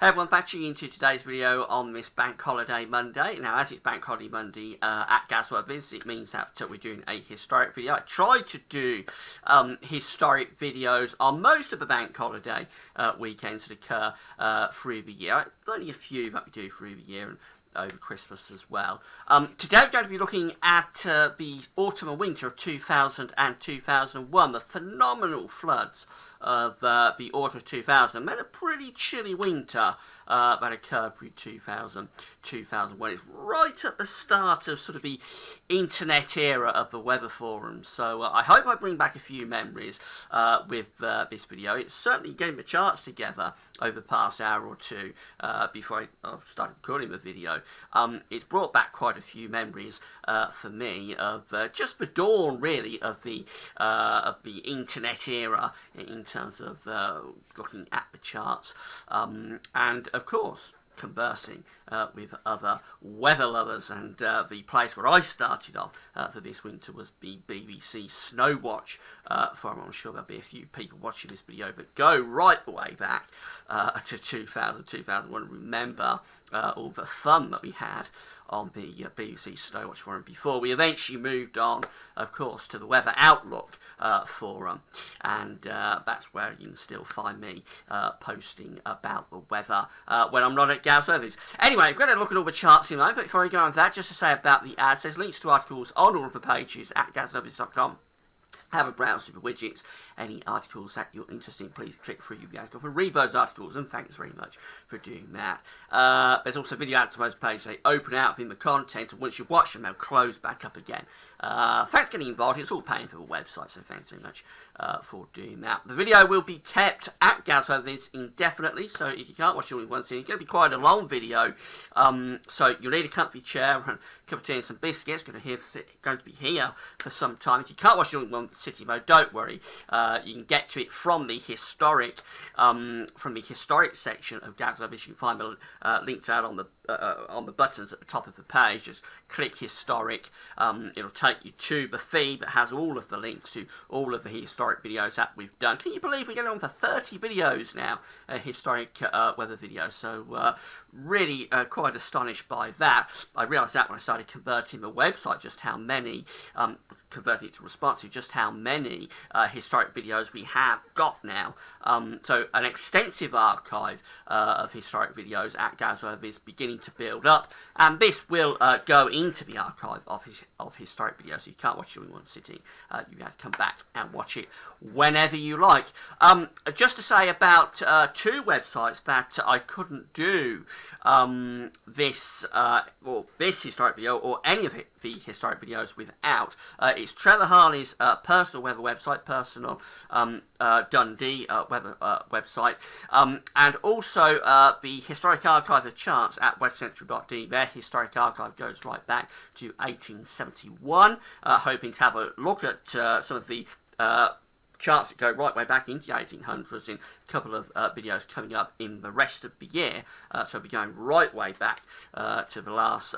Hey everyone, back to you into today's video on this Bank Holiday Monday. Now, as it's Bank Holiday Monday at Gasworth Biz, it means that we're doing a historic video. I try to do historic videos on most of the Bank Holiday weekends that occur through the year. Only a few that we do through the year and over Christmas as well. Today we're going to be looking at the autumn and winter of 2000 and 2001, the phenomenal floods of the autumn of 2000. Meant a pretty chilly winter that occurred through 2001. It's right at the start of sort of the internet era of the weather forums, so I hope I bring back a few memories with this video. It's certainly getting the charts together over the past hour or two before I started recording the video. It's brought back quite a few memories for me of just the dawn, really, of the internet era in terms of looking at the charts, and of course conversing with other weather lovers. And the place where I started off for this winter was the BBC Snowwatch forum. I'm sure there'll be a few people watching this video but go right the way back to 2000, 2001. Remember all the fun that we had on the BBC Snowwatch forum before we eventually moved on, of course, to the Weather Outlook forum, and that's where you can still find me posting about the weather when I'm not at Gasworth. Anyway, I'm going to look at all the charts in a moment, but before I go on with that, just to say about the ads, there's links to articles on all of the pages at gasworthis.com. Have a browse through the widgets. Any articles that you're interested in, please click through the article and read those articles, and thanks very much for doing that. There's also video ads on most pages. They open out within the content, and once you watch them, they'll close back up again. Thanks for getting involved. It's all paying for the website, so thanks very much for doing that. The video will be kept at Gasworth indefinitely, so if you can't watch it all in one sitting, it's going to be quite a long video. So you'll need a comfy chair and a cup of tea and some biscuits. Going to be here for some time. If you can't watch it all in one sitting, though, don't worry. You can get to it from the historic section of Gasworth. You can find the link to that on the buttons at the top of the page. Just click historic. It'll take you to the feed that has all of the links to all of the historic videos that we've done. Can you believe we're getting on for 30 videos now, historic weather videos? So really quite astonished by that. I realised that when I started converting the website, just how many, converting it to responsive, just how many historic videos we have got now. So an extensive archive of historic videos at Gasworth is beginning to build up, and this will go into the archive of historic videos. So you can't watch it in one sitting. You have to come back and watch it whenever you like. Just to say about two websites that I couldn't do this historic video or any of the historic videos without. It's Trevor Harley's personal weather website, personal Dundee weather website, and also the Historic Archive of Charts at westcentral.de. Their historic archive goes right back to 1871. Hoping to have a look at some of the charts that go right way back into the 1800s in a couple of videos coming up in the rest of the year. So we'll be going right way back to the last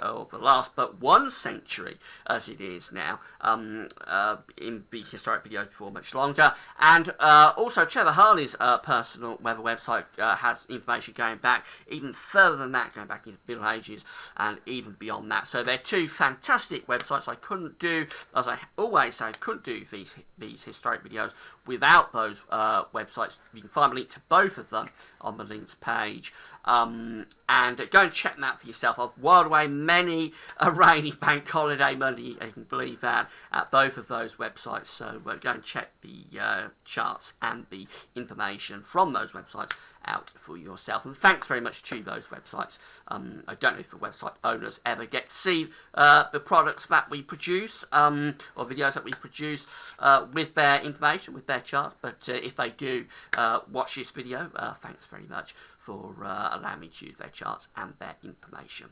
but one century as it is now, in the historic videos before much longer. And also Trevor Harley's personal weather website has information going back even further than that, going back into the Middle Ages and even beyond that. So they're two fantastic websites. I couldn't do, as I always say, I couldn't do these historic videos without those websites. You can find a link to both of them on the links page, and go and check them out for yourself. I've whiled away many a rainy bank holiday Monday, you can believe that, at both of those websites. So go and check the charts and the information from those websites out for yourself. And thanks very much to those websites. I don't know if the website owners ever get to see the products that we produce, or videos that we produce with their information, with their charts, but if they do watch this video, thanks very much for allowing me to use their charts and their information.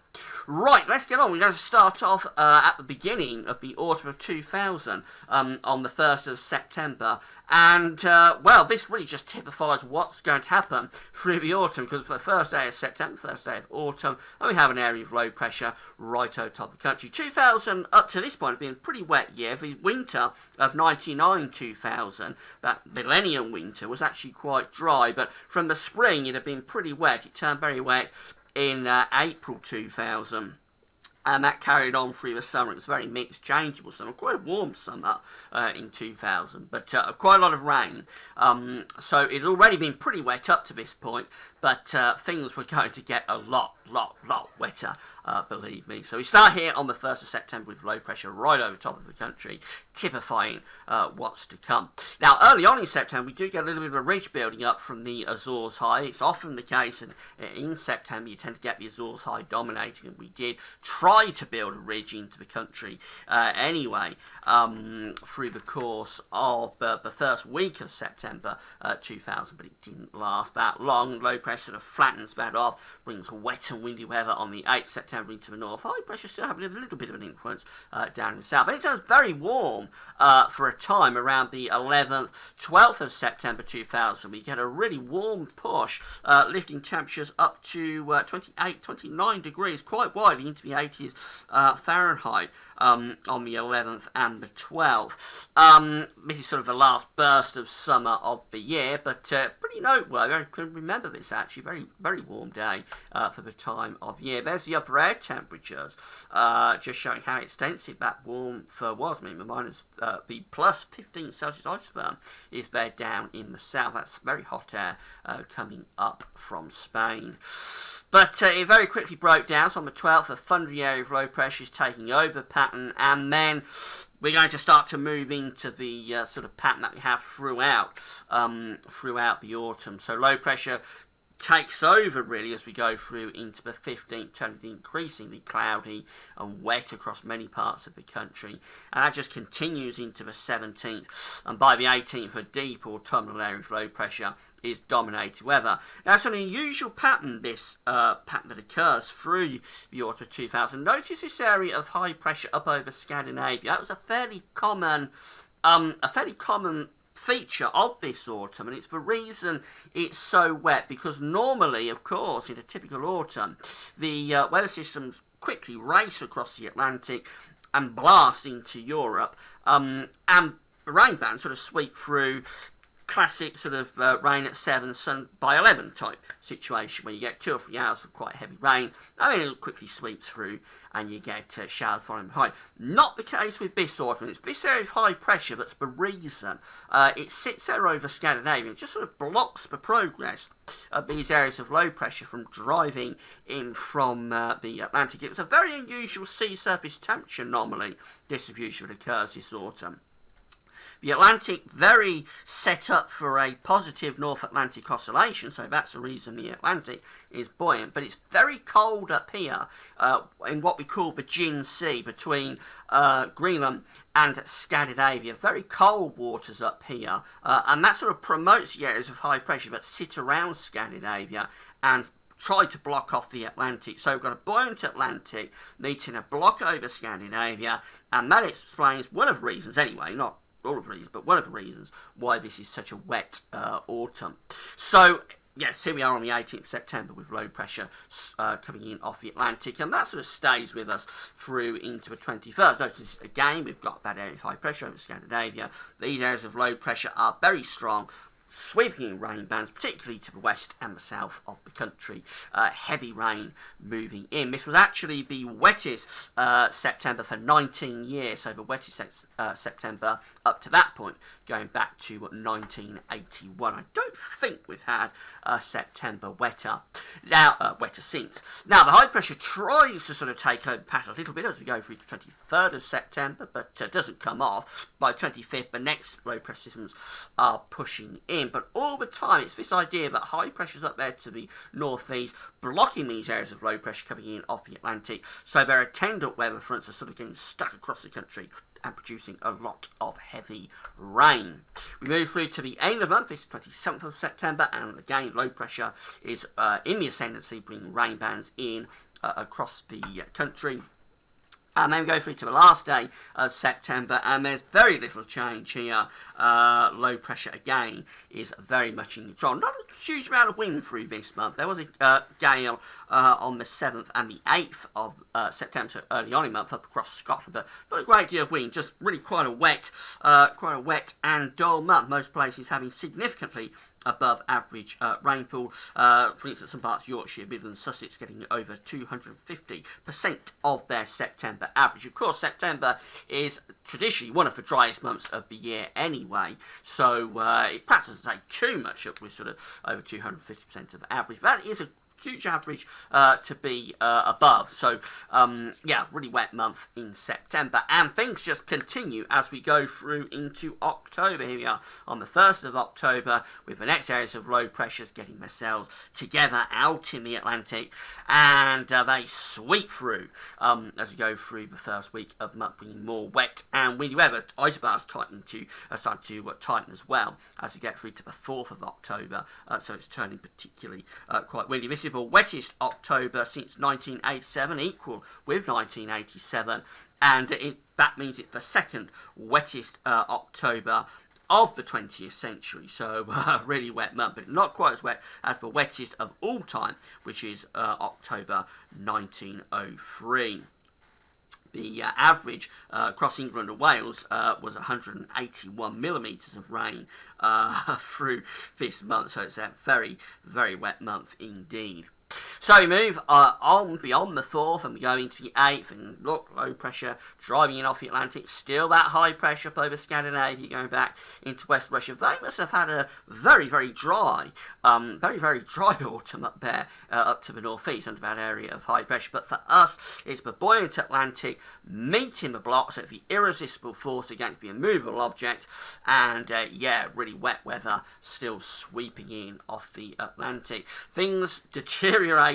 Right, let's get on. We're going to start off at the beginning of the autumn of 2000, on the 1st of September. And, well, this really just typifies what's going to happen through the autumn, because for the first day of September, first day of autumn, and we have an area of low pressure right over top of the country. 2000, up to this point, had been a pretty wet year. The winter of 99-2000, that millennium winter, was actually quite dry, but from the spring it had been pretty wet. It turned very wet in April 2000. And that carried on through the summer. It was a very mixed, changeable summer. Quite a warm summer in 2000, but quite a lot of rain. So it had already been pretty wet up to this point, but things were going to get a lot wetter, believe me. So we start here on the 1st of September with low pressure right over top of the country, typifying what's to come. Now, early on in September, we do get a little bit of a ridge building up from the Azores High. It's often the case, and in September, you tend to get the Azores High dominating, and we did try to build a ridge into the country anyway through the course of the first week of September 2000, but it didn't last that long. Low pressure sort of flattens that off, brings wet and windy weather on the 8th September into the north. High pressure still having a little bit of an influence down in the south, but it turns very warm for a time around the 11th, 12th of September 2000. We get a really warm push, lifting temperatures up to 28, 29 degrees, quite widely into the 80s Fahrenheit on the 11th and the 12th. This is sort of the last burst of summer of the year, but pretty noteworthy. I can remember this actually. Very warm day for the time of year. There's the upper air temperatures, just showing how extensive that warmth was. I mean, the plus 15 Celsius isotherm is there down in the south. That's very hot air coming up from Spain. But it very quickly broke down. So on the 12th, a thundery area of low pressure is taking over the pattern, and then we're going to start to move into the sort of pattern that we have throughout the autumn. So low pressure takes over really as we go through into the 15th, turning increasingly cloudy and wet across many parts of the country, and that just continues into the 17th, and by the 18th a deep autumnal area of low pressure is dominating weather. Now it's an unusual pattern, this pattern that occurs through the autumn of 2000. Notice this area of high pressure up over Scandinavia. That was a fairly common feature of this autumn, and it's the reason it's so wet, because normally, of course, in a typical autumn, the weather systems quickly race across the Atlantic and blast into Europe, and the rain bands sort of sweep through. Classic sort of rain at 7, sun by 11 type situation, where you get 2 or 3 hours of quite heavy rain, and then it'll quickly sweep through and you get showers following behind. Not the case with this autumn. It's this area of high pressure that's the reason. It sits there over Scandinavia. It just sort of blocks the progress of these areas of low pressure from driving in from the Atlantic. It was a very unusual sea surface temperature anomaly distribution that occurs this autumn. The Atlantic very set up for a positive North Atlantic oscillation, so that's the reason the Atlantic is buoyant. But it's very cold up here in what we call the Jin Sea between Greenland and Scandinavia. Very cold waters up here, and that sort of promotes the areas of high pressure that sit around Scandinavia and try to block off the Atlantic. So we've got a buoyant Atlantic meeting a block over Scandinavia, and that explains one of the reasons, anyway, not all of the reasons, but one of the reasons why this is such a wet autumn. So, yes, here we are on the 18th of September with low pressure coming in off the Atlantic, and that sort of stays with us through into the 21st. Notice again, we've got that area of high pressure over Scandinavia. These areas of low pressure are very strong, sweeping in rain bands, particularly to the west and the south of the country. Heavy rain moving in. This was actually the wettest September for 19 years, so the wettest September up to that point, going back to 1981. I don't think we've had September wetter since. Now, the high pressure tries to sort of take over the pattern a little bit as we go through the 23rd of September, but doesn't come off. By 25th, the next low pressure systems are pushing in. But all the time, it's this idea that high pressure's up there to the northeast, blocking these areas of low pressure coming in off the Atlantic. So their attendant weather fronts are sort of getting stuck across the country and producing a lot of heavy rain. We move through to the end of the month. It's 27th of September, and again, low pressure is in the ascendancy, bringing rain bands in across the country. And then we go through to the last day of September, and there's very little change here. Low pressure again is very much in control. Not a huge amount of wind through this month. There was a gale on the 7th and the 8th of September, so early on in the month up across Scotland, but not a great deal of wind. Just really quite a wet and dull month. Most places having significantly above average rainfall. For instance, some parts of Yorkshire, Midlands, Sussex getting over 250% of their September average. Of course, September is traditionally one of the driest months of the year anyway, so it perhaps doesn't take too much up with sort of over 250% of average. That is a huge average to be above. So yeah, really wet month in September, and things just continue as we go through into October. Here we are on the 1st of October with the next areas of low pressures getting themselves together out in the Atlantic, and they sweep through as we go through the first week of month, being more wet and windy weather. Isobars start to tighten as well as we get through to the 4th of October, so it's turning particularly quite windy. This is the wettest October since 1987, equal with 1987, and that means it's the second wettest October of the 20th century. So really wet month, but not quite as wet as the wettest of all time, which is October 1903. The average across England and Wales was 181 millimetres of rain through this month, so it's a very, very wet month indeed. So we move on beyond the 4th and we go into the 8th, and look, low pressure driving in off the Atlantic, still that high pressure up over Scandinavia going back into West Russia. They must have had a very, very dry autumn up there, up to the northeast under that area of high pressure. But for us, it's the buoyant Atlantic meeting the blocks of the irresistible force against the immovable object, and yeah, really wet weather still sweeping in off the Atlantic. Things deteriorating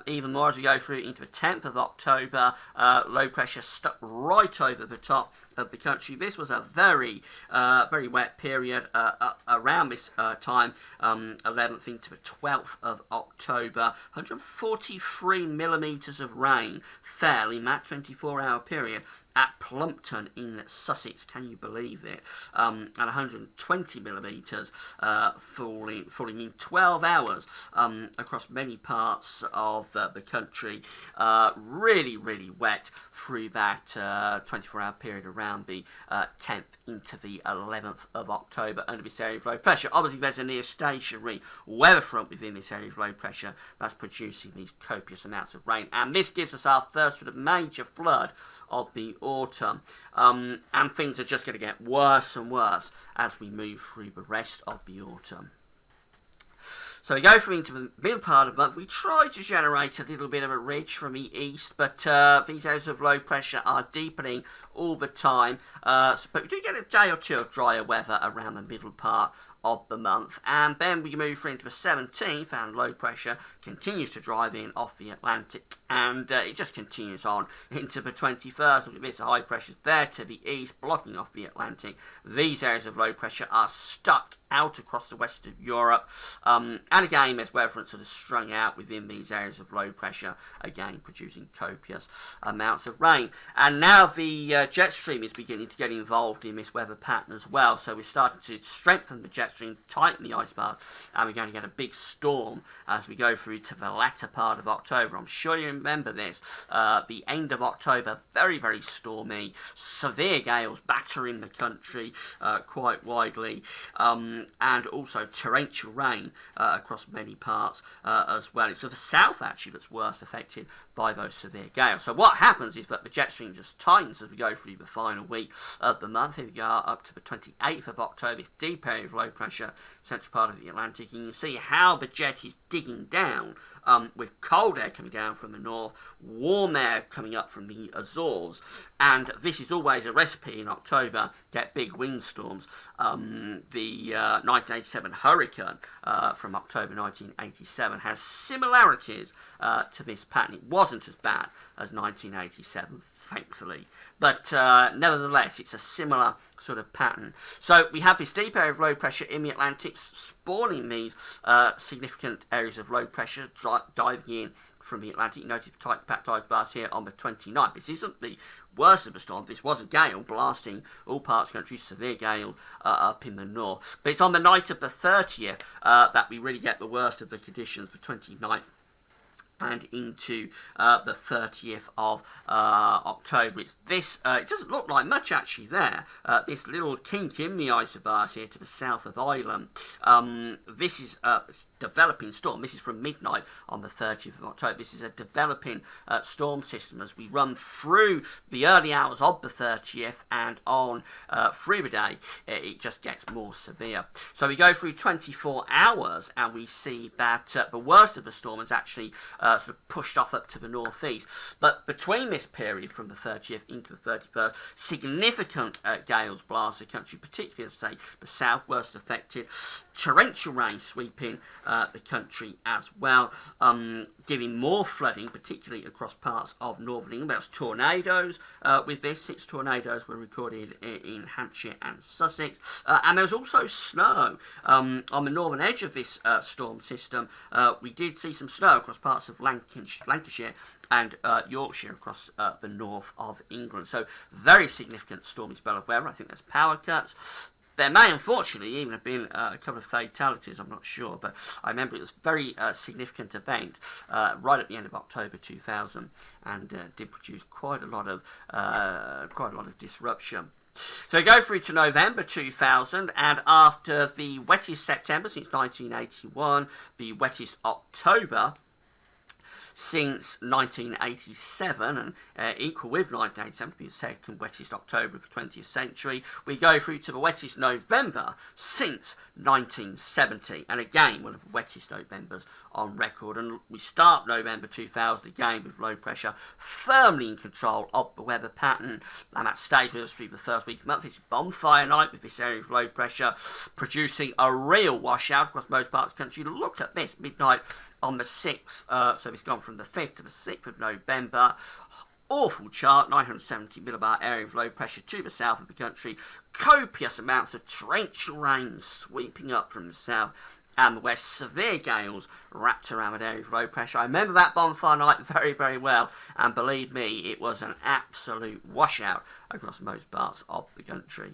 even more as we go through into the 10th of October. Low pressure stuck right over the top of the country. This was a very wet period around this time, 11th into the 12th of October. 143 millimetres of rain fell in that 24-hour period at Plumpton in Sussex. Can you believe it? And 120 millimetres falling in 12 hours across many parts of the country. Really, really wet through that 24-hour period around the 10th into the 11th of October under this area of low pressure. Obviously, there's a near stationary weather front within this area of low pressure that's producing these copious amounts of rain, and this gives us our first sort of major flood of the autumn, and things are just going to get worse and worse as we move through the rest of the autumn. So we go through into the middle part of the month. We try to generate a little bit of a ridge from the east, but these areas of low pressure are deepening all the time. But we do get a day or two of drier weather around the middle part of the month, and then we move through into the 17th, and low pressure continues to drive in off the Atlantic, and it just continues on into the 21st. Look at this, the high pressure is there to the east, blocking off the Atlantic. These areas of low pressure are stuck out across the west of Europe, and again there's weather fronts sort of strung out within these areas of low pressure, again producing copious amounts of rain. And now the jet stream is beginning to get involved in this weather pattern as well, so we're starting to strengthen the jet stream, tighten the ice bars, and we're going to get a big storm as we go through to the latter part of October. I'm sure you remember this, the end of October, very, very stormy, severe gales battering the country quite widely, and also torrential rain across many parts as well. It's the south actually that's worst affected by those severe gales. So what happens is that the jet stream just tightens as we go through the final week of the month. Here we are up to the 28th of October, this deep area of low pressure, central part of the Atlantic, and you can see how the jet is digging down with cold air coming down from the north, warm air coming up from the Azores, and this is always a recipe in October, get big windstorms. The 1987 hurricane from October 1987 has similarities to this pattern. It wasn't as bad as 1987, thankfully, but nevertheless it's a similar sort of pattern. So we have this deep area of low pressure in the Atlantic, spawning these significant areas of low pressure, diving in from the Atlantic. You notice the tight packed ice bars here on the 29th. This isn't the worst of the storm. This was a gale blasting all parts of the country, severe gale up in the north. But it's on the night of the 30th that we really get the worst of the conditions, the 29th. And into the 30th of October. It's this, it doesn't look like much actually there, this little kink in the isobars here to the south of Ireland. This is a developing storm. This is from midnight on the 30th of October. This is a developing storm system as we run through the early hours of the 30th and on through the day. It just gets more severe. So we go through 24 hours and we see that the worst of the storm is actually sort of pushed off up to the northeast. But between this period, from the 30th into the 31st, significant gales blast the country, particularly, as I say, the south worst affected. Torrential rain sweeping the country as well, giving more flooding, particularly across parts of northern England. There was tornadoes with this. 6 tornadoes were recorded in Hampshire and Sussex. And there was also snow on the northern edge of this storm system. We did see some snow across parts of Lancashire and Yorkshire across the north of England. So very significant stormy spell of weather. I think there's power cuts. There may, unfortunately, even have been a couple of fatalities, I'm not sure, but I remember it was a very significant event right at the end of October 2000 and did produce quite a lot of disruption. So we go through to November 2000, and after the wettest September since 1981, the wettest October since 1987, and equal with 1987 to be the second wettest October of the 20th century. We go through to the wettest November since 1970, and again one of the wettest Novembers on record. And we start November 2000 again with low pressure firmly in control of the weather pattern, and that stays with us through the first week of the month. It's bonfire night with this area of low pressure producing a real washout across most parts of the country. Look at this, midnight on the 6th, so it's gone from the 5th to the 6th of November. Awful chart, 970 millibar area of low pressure to the south of the country. Copious amounts of torrential rain sweeping up from the south and the west. Severe gales wrapped around that area of low pressure. I remember that bonfire night very, very well, and believe me, it was an absolute washout across most parts of the country.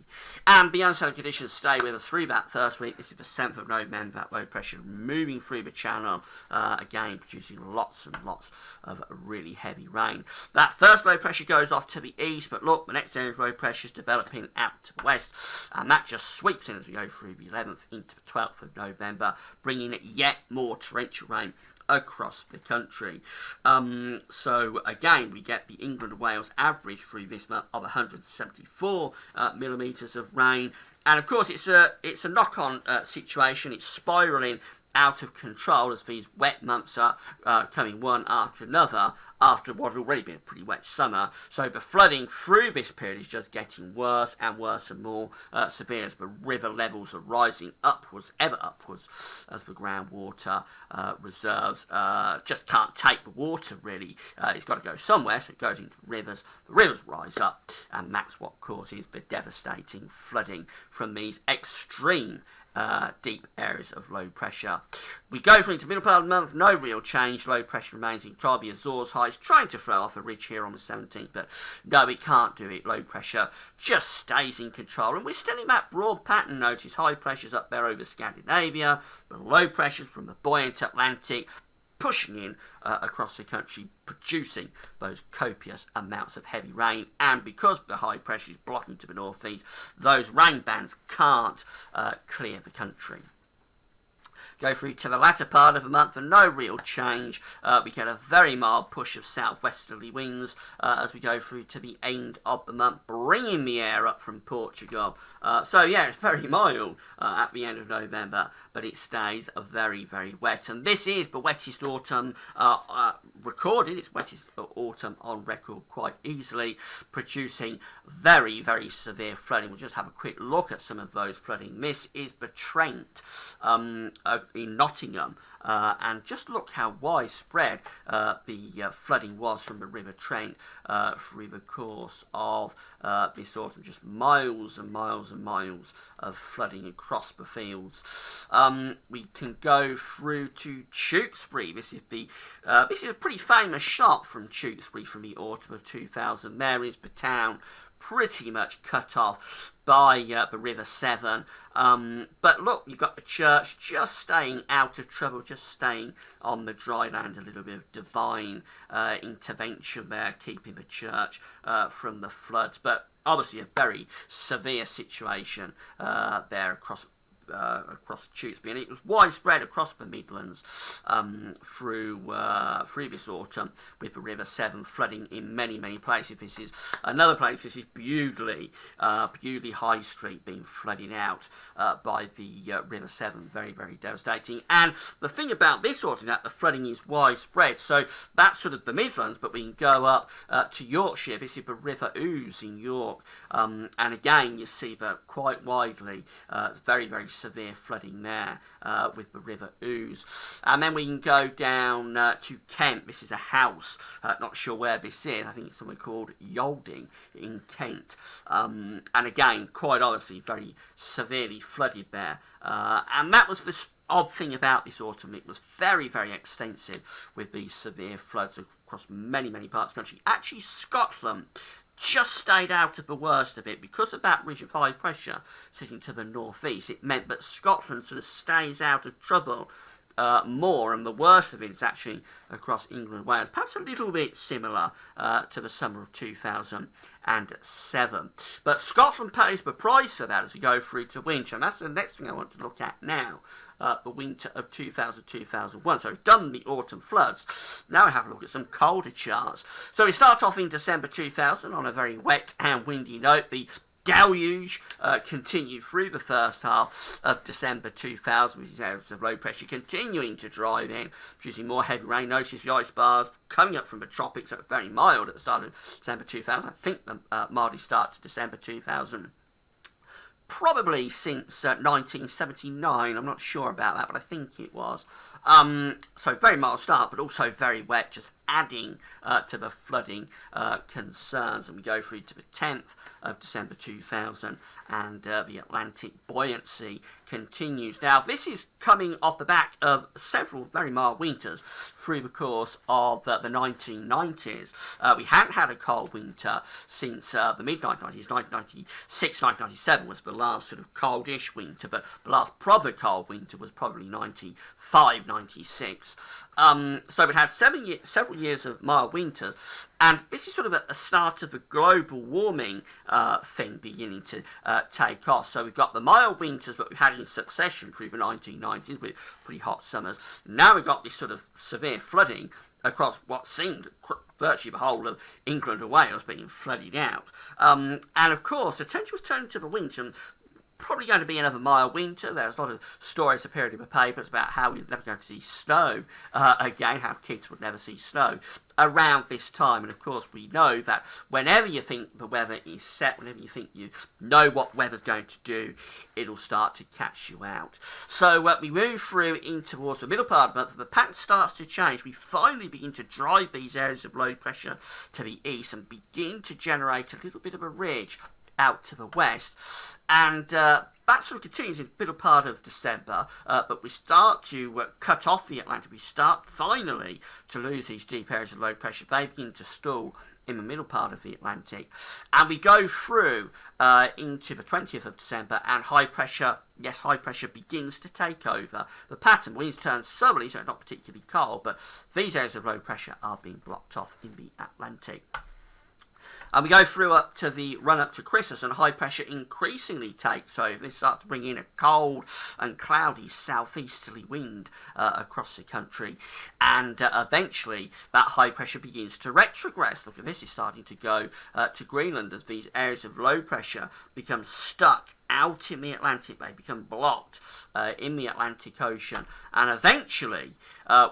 And the unsettled conditions stay with us through that first week. This is the 7th of November, that low pressure moving through the channel, again producing lots and lots of really heavy rain. That first low pressure goes off to the east, but look, the next area of low pressure is developing out to the west, and that just sweeps in as we go through the 11th into the 12th of November, bringing yet more torrential rain across the country. So again, we get the England and Wales average through this month of 174 millimetres of rain, and of course it's a knock-on situation. It's spiralling out of control as these wet months are coming one after another after what had already been a pretty wet summer. So the flooding through this period is just getting worse and worse and more severe as the river levels are rising upwards, ever upwards, as the groundwater reserves just can't take the water really. It's got to go somewhere, so it goes into rivers. The rivers rise up, and that's what causes the devastating flooding from these extreme deep areas of low pressure. We go through into the middle part of the month, no real change. Low pressure remains in control. The Azores highs trying to throw off a ridge here on the 17th, but no, it can't do it. Low pressure just stays in control, and we're still in that broad pattern. Notice high pressures up there over Scandinavia, the low pressures from the buoyant Atlantic pushing in across the country, producing those copious amounts of heavy rain. And because the high pressure is blocking to the northeast, those rain bands can't clear the country. Go through to the latter part of the month and no real change. We get a very mild push of southwesterly winds as we go through to the end of the month, bringing the air up from Portugal. So yeah, it's very mild at the end of November, but it stays very, very wet. And this is the wettest autumn recorded. It's wettest autumn on record quite easily, producing very, very severe flooding. We'll just have a quick look at some of those flooding. This is the Trent in Nottingham, and just look how widespread the flooding was from the River Trent through the course of this autumn. Just miles and miles and miles of flooding across the fields. We can go through to Tewkesbury. This is a pretty famous shot from Tewkesbury from the autumn of 2000. There is the town pretty much cut off by the River Severn. But look, you've got the church just staying out of trouble, just staying on the dry land. A little bit of divine intervention there, keeping the church from the floods. But obviously a very severe situation there across Tewkesbury, and it was widespread across the Midlands through this autumn, with the River Severn flooding in many places. This is another place. This is Bewdley High Street being flooded out by the River Severn. Very devastating. And the thing about this autumn is that the flooding is widespread. So that's sort of the Midlands, but we can go up to Yorkshire. This is the River Ouse in York, and again you see that quite widely. Very severe flooding there with the River Ouse. And then we can go down to Kent. This is a house, not sure where this is. I think it's somewhere called Yalding in Kent. And again, quite honestly, very severely flooded there. And that was the odd thing about this autumn. It was very extensive with these severe floods across many parts of the country. Actually, Scotland just stayed out of the worst of it because of that ridge of high pressure sitting to the northeast. It meant that Scotland sort of stays out of trouble more, and the worst of it is actually across England and Wales, perhaps a little bit similar to the summer of 2007. But Scotland pays the price for that as we go through to winter, and that's the next thing I want to look at now. The winter of 2000-2001. So we've done the autumn floods. Now we have a look at some colder charts. So we start off in December 2000 on a very wet and windy note. The deluge continued through the first half of December 2000, with these areas of low pressure continuing to drive in, producing more heavy rain. Notice the ice bars coming up from the tropics that were very mild at the start of December 2000. I think the mildest start to December 2000. Probably since 1979, I'm not sure about that, but I think it was. So very mild start, but also very wet, just adding to the flooding concerns. And we go through to the 10th of December 2000, and the Atlantic buoyancy continues. Now, this is coming off the back of several very mild winters through the course of the 1990s. We hadn't had a cold winter since the mid-1990s. 1996, 1997 was the last sort of coldish winter, but the last proper cold winter was probably 95, 96. So we've had several years of mild winters, and this is sort of at the start of a global warming thing beginning to take off. So we've got the mild winters that we've had in succession through the 1990s with pretty hot summers. Now we've got this sort of severe flooding across what seemed virtually the whole of England and Wales being flooded out. And of course, attention was turned to the winter. And probably going to be another mild winter. There's a lot of stories appearing in the papers about how we're never going to see snow again, how kids would never see snow around this time. And of course, we know that whenever you think the weather is set, whenever you think you know what weather's going to do, it'll start to catch you out. So we move through in towards the middle part of the month. The pattern starts to change. We finally begin to drive these areas of low pressure to the east and begin to generate a little bit of a ridge out to the west, and that sort of continues in the middle part of December, but we start to cut off the Atlantic. We start finally to lose these deep areas of low pressure. They begin to stall in the middle part of the Atlantic, and we go through into the 20th of December, and high pressure begins to take over the pattern. Winds turn southerly, so it's not particularly cold, but these areas of low pressure are being blocked off in the Atlantic. And we go through up to the run-up to Christmas, and high pressure increasingly takes over. This starts to bring in a cold and cloudy southeasterly wind across the country. And eventually, that high pressure begins to retrogress. Look at this, it's starting to go to Greenland as these areas of low pressure become stuck out in the Atlantic. They become blocked in the Atlantic Ocean, and eventually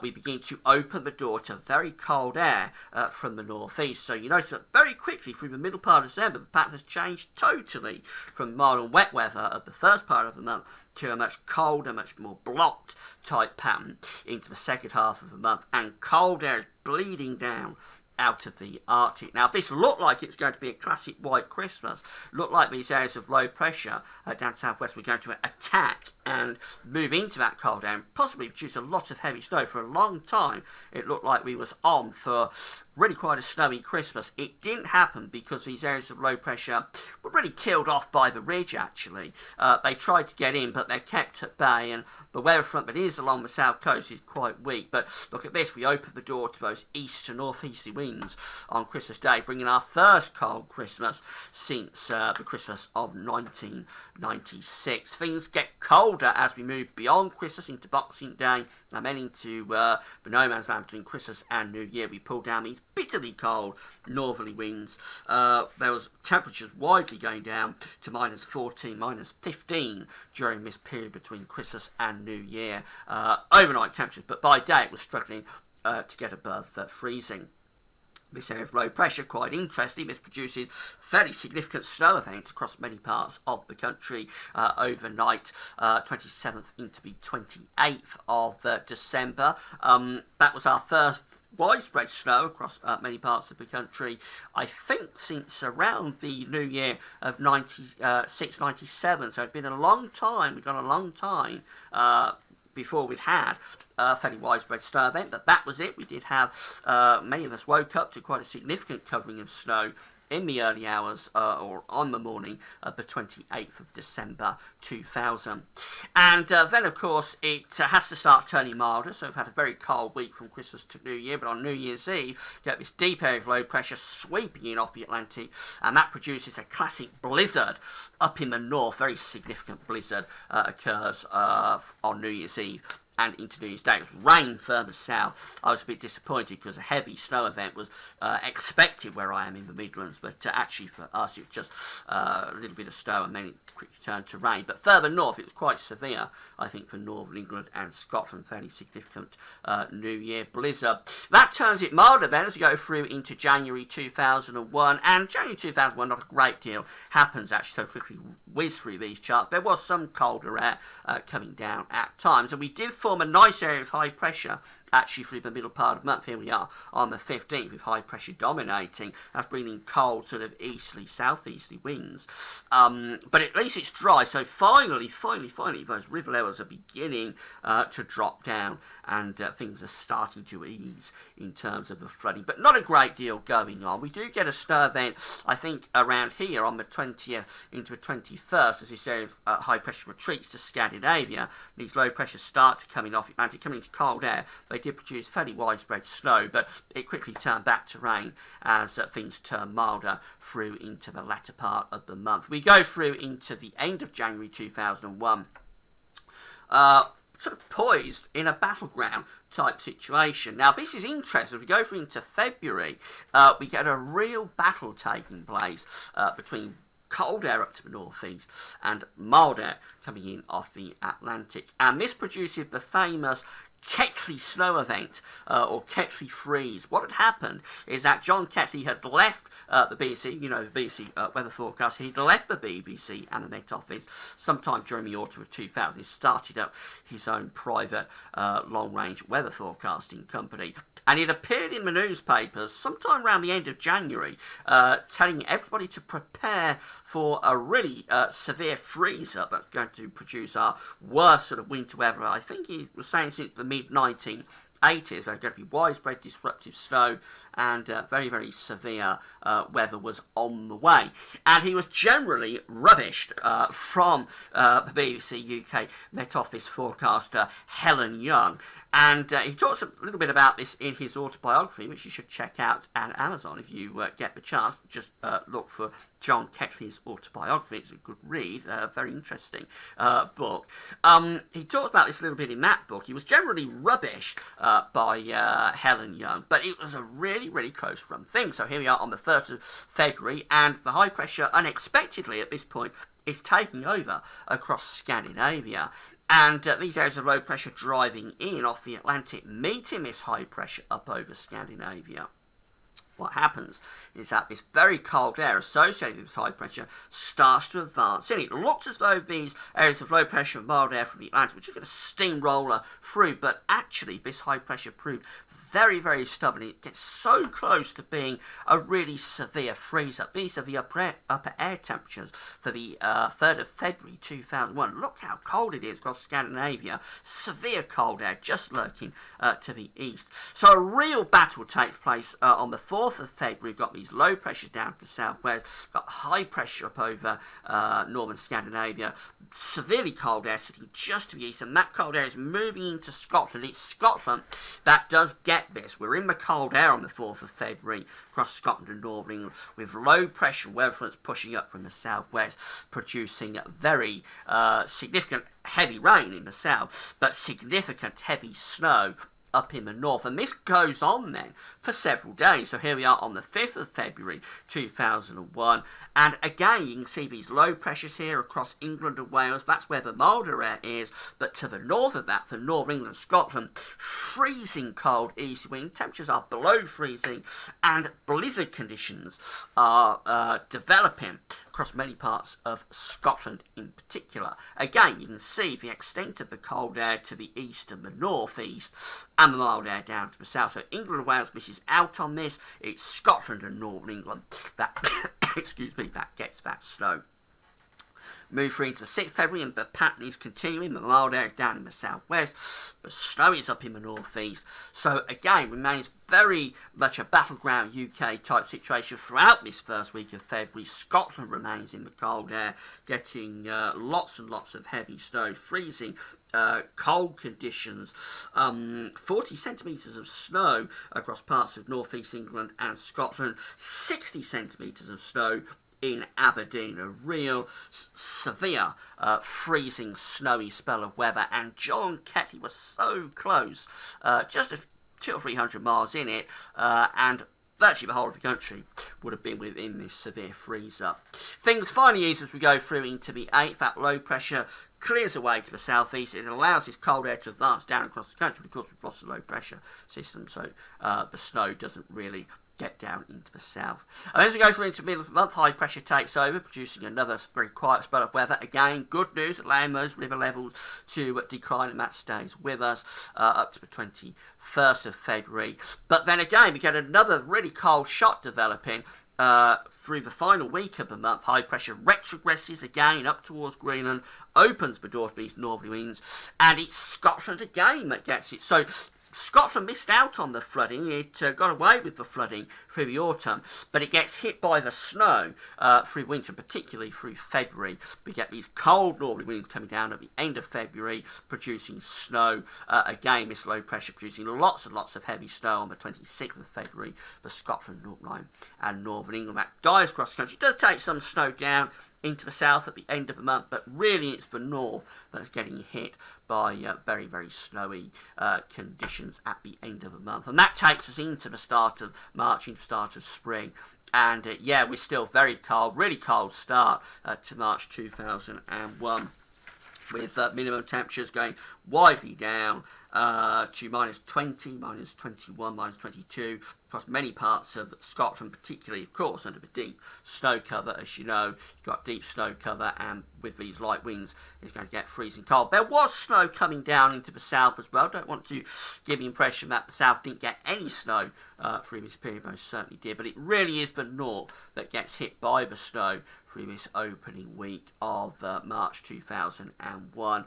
we begin to open the door to very cold air from the northeast. So you notice that very quickly through the middle part of December, the pattern has changed totally from mild and wet weather of the first part of the month to a much colder, much more blocked type pattern into the second half of the month, and cold air is bleeding down out of the Arctic. Now, this looked like it was going to be a classic white Christmas. Looked like these areas of low pressure down southwest were going to attack and move into that cold air and possibly produce a lot of heavy snow. For a long time, it looked like we was on for really quite a snowy Christmas. It didn't happen because these areas of low pressure were really killed off by the ridge, actually. They tried to get in, but they're kept at bay, and the weather front that is along the south coast is quite weak. But look at this, we opened the door to those east to northeasterly winds on Christmas Day, bringing our first cold Christmas since the Christmas of 1996. Things get colder as we move beyond Christmas into Boxing Day, and then into the no man's land between Christmas and New Year. We pull down these bitterly cold northerly winds. There was temperatures widely going down to -14, -15 during this period between Christmas and New Year. Overnight temperatures, but by day it was struggling to get above freezing. This area of low pressure, quite interesting. This produces fairly significant snow events across many parts of the country overnight, 27th into the 28th of December. That was our first widespread snow across many parts of the country, I think since around the new year of 96, 97. So it's been a long time. We've got a long time before we'd had a fairly widespread snow event, but that was it. We did have, many of us woke up to quite a significant covering of snow in the early hours or on the morning of the 28th of December 2000. And then, of course, it has to start turning milder. So we've had a very cold week from Christmas to New Year, but on New Year's Eve, you get this deep area of low pressure sweeping in off the Atlantic, and that produces a classic blizzard up in the north. Very significant blizzard occurs on New Year's Eve and into New Year's Day. It was rain further south. I was a bit disappointed because a heavy snow event was expected where I am in the Midlands, but actually for us it was just a little bit of snow and then it quickly turned to rain. But further north it was quite severe, I think, for northern England and Scotland. Fairly significant New Year blizzard. That turns it milder then as we go through into January 2001. And January 2001, not a great deal happens actually, so quickly whiz through these charts. There was some colder air coming down at times, and we did form a nice area of high pressure actually through the middle part of the month. Here we are on the 15th with high pressure dominating. That's bringing cold sort of easterly, southeasterly winds. But at least it's dry. So finally, those river levels are beginning to drop down, and things are starting to ease in terms of the flooding. But not a great deal going on. We do get a snow event, I think, around here on the 20th into the 21st as this area of high pressure retreats to Scandinavia. These low pressures start to come in off the Atlantic, coming into cold air. They did produce fairly widespread snow, but it quickly turned back to rain as things turn milder through into the latter part of the month. We go through into the end of January 2001, sort of poised in a battleground type situation. Now, this is interesting. If we go through into February, we get a real battle taking place between cold air up to the northeast and mild air coming in off the Atlantic. And this produces the famous Ketley snow event, or Ketley freeze. What had happened is that John Ketley had left the BBC, the BBC weather forecast. He'd left the BBC and the Met Office sometime during the autumn of 2000. He started up his own private long-range weather forecasting company. And it appeared in the newspapers sometime around the end of January, telling everybody to prepare for a really severe freeze-up that's going to produce our worst sort of winter weather. I think he was saying since the mid-1980s, there's going to be widespread disruptive snow and very, very severe weather was on the way. And he was generally rubbished from the BBC UK Met Office forecaster Helen Young. And he talks a little bit about this in his autobiography, which you should check out at Amazon if you get the chance. Just look for John Ketley's autobiography. It's a good read, very interesting book. He talks about this a little bit in that book. He was generally rubbished by Helen Young, but it was a really, really close run thing. So here we are on the 1st of February, and the high pressure unexpectedly at this point is taking over across Scandinavia. And these areas of low pressure driving in off the Atlantic, meeting this high pressure up over Scandinavia. What happens is that this very cold air associated with high pressure starts to advance in. It looks as though these areas of low pressure and mild air from the Atlantic, which are going to steamroller through, but actually this high pressure proved very, very stubborn. It gets so close to being a really severe freeze-up. These are the upper air temperatures for the 3rd of February 2001. Look how cold it is across Scandinavia. Severe cold air just lurking to the east. So a real battle takes place on the 4th of February. We've got these low pressures down to the southwest. We've got high pressure up over northern Scandinavia. Severely cold air sitting just to the east, and that cold air is moving into Scotland. It's Scotland that does get this. We're in the cold air on the 4th of February across Scotland and Northern England, with low pressure weather fronts pushing up from the southwest, producing very significant heavy rain in the south, but significant heavy snow up in the north. And this goes on then for several days. So here we are on the 5th of February 2001, and again you can see these low pressures here across England and Wales. That's where the milder air is, but to the north of that, for Northern England, Scotland, freezing cold east wind. Temperatures are below freezing, and blizzard conditions are developing across many parts of Scotland in particular. Again, you can see the extent of the cold air to the east and the northeast, and the mild air down to the south. So England and Wales misses out on this. It's Scotland and Northern England that, excuse me, that gets that snow. Move through into the 6th of February, and the pattern is continuing. The mild air down in the southwest, the snow is up in the northeast. So again, remains very much a battleground UK type situation throughout this first week of February. Scotland remains in the cold air, getting lots and lots of heavy snow, freezing cold conditions, 40 centimetres of snow across parts of northeast England and Scotland, 60 centimetres of snow in Aberdeen. A real severe freezing snowy spell of weather, and John Ketley was so close, just 200 or 300 miles in it, and virtually the whole of the country would have been within this severe freeze-up. Things finally ease as we go through into the 8th. That low pressure clears away to the southeast. It allows this cold air to advance down across the country. Of course, we've lost the low pressure system, so the snow doesn't really get down into the south. And as we go through into the middle of the month, high pressure takes over, producing another very quiet spell of weather. Again, good news, allowing those river levels to decline, and that stays with us up to the 21st of February. But then again, we get another really cold shot developing through the final week of the month. High pressure retrogresses again up towards Greenland, opens the door to these northerly winds, and it's Scotland again that gets it. So Scotland missed out on the flooding. It got away with the flooding through the autumn, but it gets hit by the snow through winter, particularly through February. We get these cold northerly winds coming down at the end of February, producing snow. Again, this low pressure producing lots and lots of heavy snow on the 26th of February for Scotland, North Line and Northern England. That dives across the country. It does take some snow down into the south at the end of the month, but really it's the north that's getting hit by very, very snowy conditions at the end of the month. And that takes us into the start of March, into the start of spring. And yeah, we're still very cold, really cold start to March 2001, with minimum temperatures going widely down to minus 20, minus 21, minus 22 across many parts of Scotland, particularly, of course, under the deep snow cover. As you know, you've got deep snow cover, and with these light winds, it's going to get freezing cold. There was snow coming down into the south as well. Don't want to give the impression that the south didn't get any snow through this period. Most certainly did, but it really is the north that gets hit by the snow through this opening week of March 2001.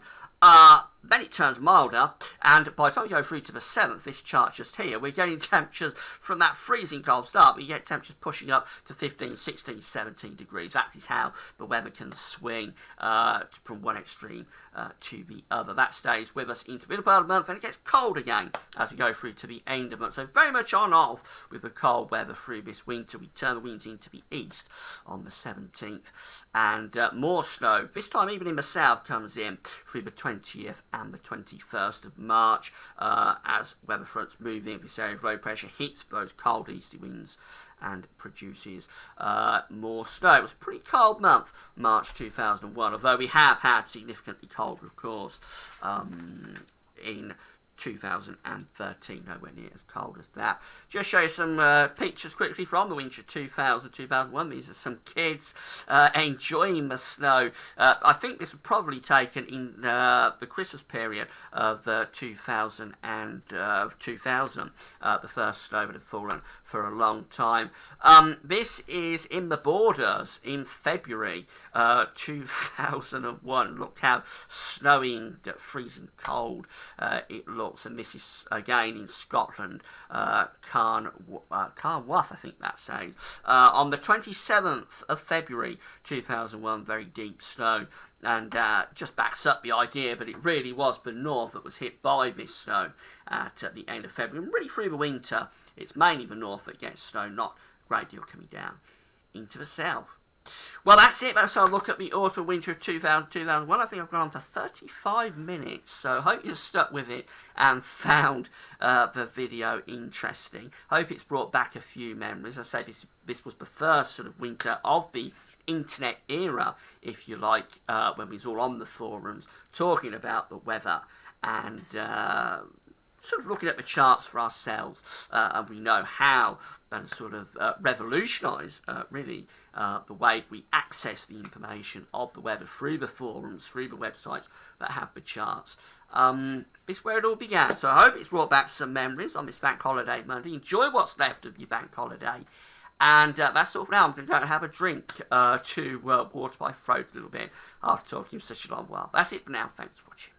Then it turns milder, and by the time we go through to the 7th, this chart just here, we're getting temperatures from that freezing cold start. We get temperatures pushing up to 15, 16, 17 degrees. That is how the weather can swing from one extreme to the other. That stays with us into the middle part of the month, and it gets cold again as we go through to the end of the month. So very much on off with the cold weather through this winter. We turn the winds into the east on the 17th, and more snow, this time even in the south, comes in through the 20th and the 21st of March as weather fronts move in. This area of low pressure hits those cold easterly winds and produces more snow. It was a pretty cold month, March 2001, although we have had significantly colder, of course, in 2013, nowhere near as cold as that. Just show you some pictures quickly from the winter of 2000-2001. These are some kids enjoying the snow. I think this was probably taken in the Christmas period of 2000 and 2000. The first snow that had fallen for a long time. This is in the Borders in February 2001. Look how snowy and freezing cold it looks. And this is again in Scotland, Carnwath, I think that says. On the 27th of February 2001, very deep snow. And just backs up the idea that it really was the north that was hit by this snow at the end of February. And really through the winter, it's mainly the north that gets snow, not a great deal coming down into the south. Well, that's it. That's our look at the autumn winter of 2000-2001. I think I've gone on for 35 minutes, so I hope you stuck with it and found the video interesting. Hope it's brought back a few memories. I say this was the first sort of winter of the internet era, if you like, when we was all on the forums talking about the weather and sort of looking at the charts for ourselves, and we know how that sort of revolutionised, really, the way we access the information of the weather through the forums, through the websites that have the charts. This is where it all began. So I hope it's brought back some memories on this Bank Holiday Monday. Enjoy what's left of your bank holiday. And that's all for now. I'm going to go and have a drink to water my throat a little bit after talking for such a long while. That's it for now. Thanks for watching.